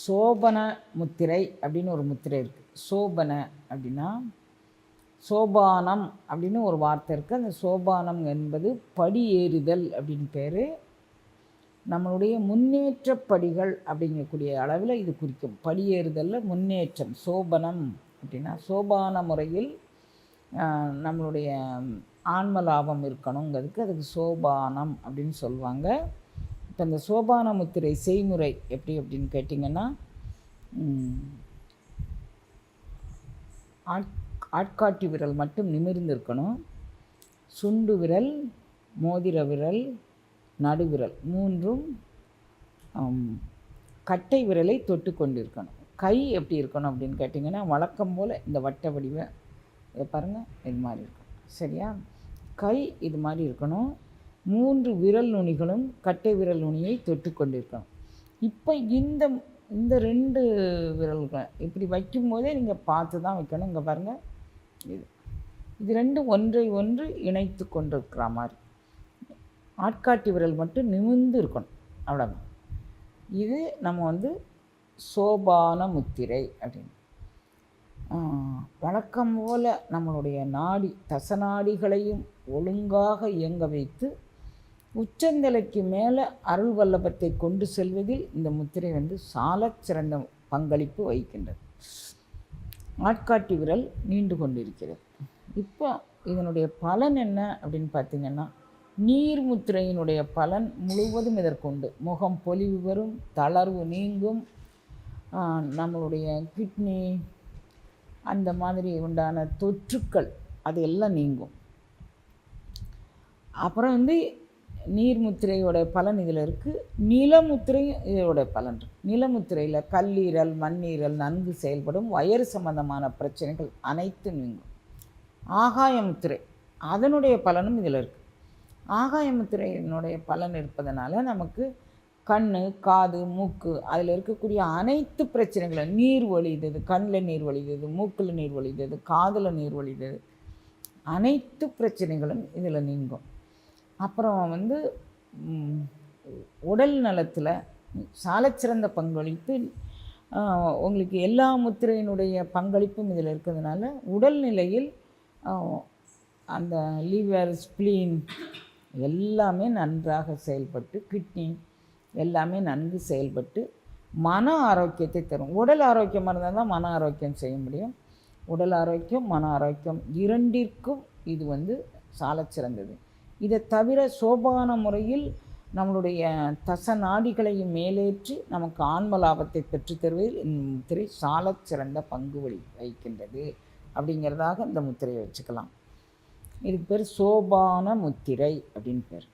சோபன முத்திரை அப்படின்னு ஒரு முத்திரை இருக்குது. சோபன அப்படின்னா சோபானம் அப்படின்னு ஒரு வார்த்தை இருக்குது. அந்த சோபானம் என்பது படி ஏறுதல் அப்படின்னு பேர். நம்மளுடைய முன்னேற்ற படிகள் அப்படிங்கக்கூடிய அளவில் இது குறிக்கும். படியேறுதலில் முன்னேற்றம். சோபனம் அப்படின்னா சோபான முறையில் நம்மளுடைய ஆன்ம லாபம் இருக்கணுங்கிறதுக்கு அதுக்கு சோபானம் அப்படின்னு சொல்லுவாங்க. இப்போ இந்த சோபான முத்திரை செய்முறை எப்படி அப்படின்னு கேட்டிங்கன்னா, ஆட்காட்டி விரல் மட்டும் நிமிர்ந்து இருக்கணும். சுண்டு விரல், மோதிர விரல், நடுவிரல் மூன்றும் கட்டை விரலை தொட்டு கொண்டு இருக்கணும். கை எப்படி இருக்கணும் அப்படின்னு கேட்டிங்கன்னா, வழக்கம் போல் இந்த வட்ட வடிவ இதை பாருங்கள், இது மாதிரி இருக்கும். சரியா? கை இது மாதிரி இருக்கணும். 3 விரல் நுனிகளும் கட்டை விரல் நுனியை தொட்டு கொண்டு இருக்கணும். இப்போ இந்த 2 விரல்கள் இப்படி வைக்கும்போதே நீங்கள் பார்த்து தான் வைக்கணும். இங்கே பாருங்கள், இது ரெண்டும் ஒன்றை ஒன்று இணைத்து கொண்டிருக்கிற மாதிரி. ஆட்காட்டி விரல் மட்டும் நிமிர்ந்து இருக்கணும், அவ்வளோதான். இது நம்ம சோபான முத்திரை அப்படின்னு. வழக்கம் போல் நம்மளுடைய நாடி தசநாடிகளையும் ஒழுங்காக இயங்க வைத்து உச்சந்தலைக்கு மேலே அருள் வல்லபத்தை கொண்டு செல்வதில் இந்த முத்திரை சாலச் சிறந்த பங்களிப்பு வகிக்கின்றது. ஆட்காட்டி விரல் நீண்டு கொண்டிருக்கிறது. இப்போ இதனுடைய பலன் என்ன அப்படின்னு பார்த்திங்கன்னா, நீர் முத்திரையினுடைய பலன் முழுவதும் இதற்குண்டு. முகம் பொலிவு வரும், தளர்வு நீங்கும், நம்மளுடைய கிட்னி அந்த மாதிரி உண்டான தொற்றுக்கள் அது எல்லாம் நீங்கும். அப்புறம் நீர்முத்திரையோட பலன் இதில் இருக்குது. நிலமுத்திரையும் இதோட பலன் இருக்குது. நிலமுத்திரையில் கல்லீரல், மண்ணீரல் நன்கு செயல்படும், வயிறு சம்பந்தமான பிரச்சனைகள் அனைத்தும் நீங்கும். ஆகாய முத்திரை அதனுடைய பலனும் இதில் இருக்குது. ஆகாய முத்திரையினுடைய பலன் இருப்பதனால நமக்கு கண், காது, மூக்கு அதில் இருக்கக்கூடிய அனைத்து பிரச்சனைகளும், நீர் வழியுது, கண்ணில் நீர் வழியுது, மூக்கில் நீர் வழியுது, காதில் நீர் வழியுது, அனைத்து பிரச்சனைகளும் இதில் நீங்கும். அப்புறம் உடல் நலத்தில் சாலச்சிறந்த பங்களிப்பு. உங்களுக்கு எல்லா முத்திரையினுடைய பங்களிப்பும் இதில் இருக்கிறதுனால உடல்நிலையில் அந்த லிவர், ஸ்ப்ளீன் எல்லாமே நன்றாக செயல்பட்டு, கிட்னி எல்லாமே நன்கு செயல்பட்டு மன ஆரோக்கியத்தை தரும். உடல் ஆரோக்கியமாக இருந்தால் தான் மன ஆரோக்கியம் செய்ய முடியும். உடல் ஆரோக்கியம், மன ஆரோக்கியம் இரண்டிற்கும் இது சாலச்சிறந்தது. இதை தவிர சோபான முறையில் நம்மளுடைய தச நாடிகளையும் மேலேற்றி நமக்கு ஆன்ம லாபத்தை பெற்றுத்தருவதில் இந்த முத்திரை சாலச்சிறந்த பங்கு வகிக்கின்றது அப்படிங்கிறதாக இந்த முத்திரையை வச்சுக்கலாம். இதுக்கு பேர் சோபான முத்திரை அப்படின்னு பேர்.